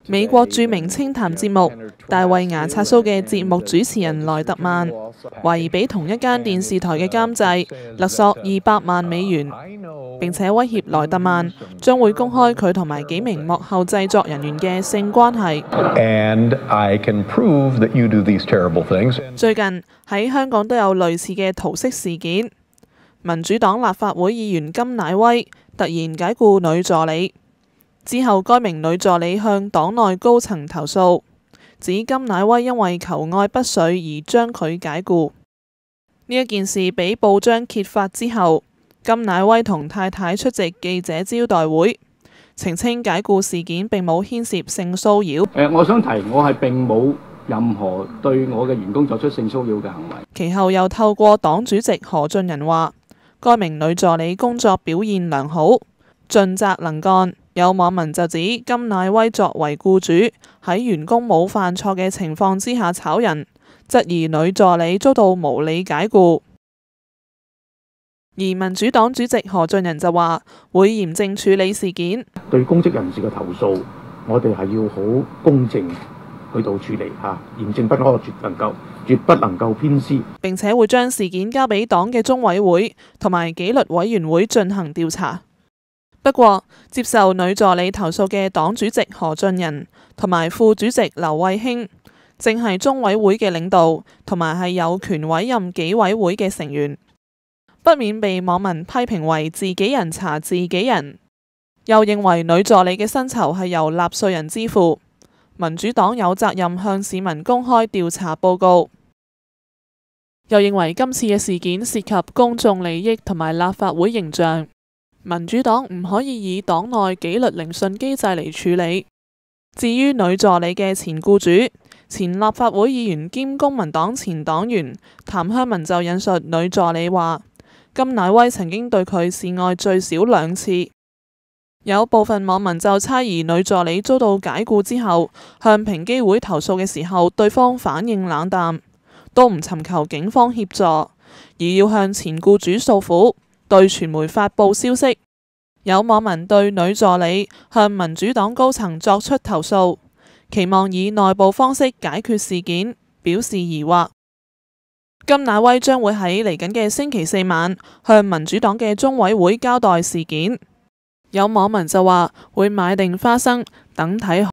美國著名清談節目《大衛牙刷蘇》嘅節目主持人萊特曼懷疑俾同一間電視台嘅監製勒索$200萬，並且威脅萊特曼將會公開佢同埋幾名幕後製作人員嘅性關係。最近喺香港都有類似嘅桃色事件，民主黨立法會議員甘乃威突然解僱女助理。之後，該名女助理向黨內高層投訴，指甘乃威因為求愛不遂而將佢解僱。呢一件事俾報章揭發之後，甘乃威同太太出席記者招待會，澄清解僱事件並冇牽涉性騷擾。我想提，我係並冇任何對我嘅員工作出性騷擾嘅行為。其後又透過黨主席何俊仁話，該名女助理工作表現良好，盡責能幹。有網民就指甘乃威作為僱主喺員工冇犯錯嘅情況之下炒人，質疑女助理遭到無理解僱。而民主黨主席何俊仁就話會嚴正處理事件。對公職人士嘅投訴，我哋係要好公正去到處理嚇，嚴正不阿，絕不能夠偏私。並且會將事件交俾黨嘅中委會同埋紀律委員會進行調查。不過，接受女助理投訴嘅黨主席何俊仁同埋副主席劉慧卿，正係中委會嘅領導，同埋係有權委任紀委會嘅成員，不免被網民批評為自己人查自己人。又認為女助理嘅薪酬係由納稅人支付，民主黨有責任向市民公開調查報告。又認為今次嘅事件涉及公眾利益同埋立法會形象。民主黨唔可以以黨內紀律聆訊機制嚟處理。至於女助理嘅前僱主、前立法會議員兼公民黨前黨員譚香文就引述女助理話，甘乃威曾經對佢示愛最少2次。有部分網民就猜疑女助理遭到解僱之後，向平機會投訴嘅時候，對方反應冷淡，都唔尋求警方協助，而要向前僱主訴苦，對傳媒發佈消息。有網民對女助理向民主黨高層作出投訴，期望以內部方式解決事件，表示疑惑。甘乃威將會喺嚟緊嘅星期4晚向民主黨嘅中委會交代事件。有網民就話會買定花生等睇。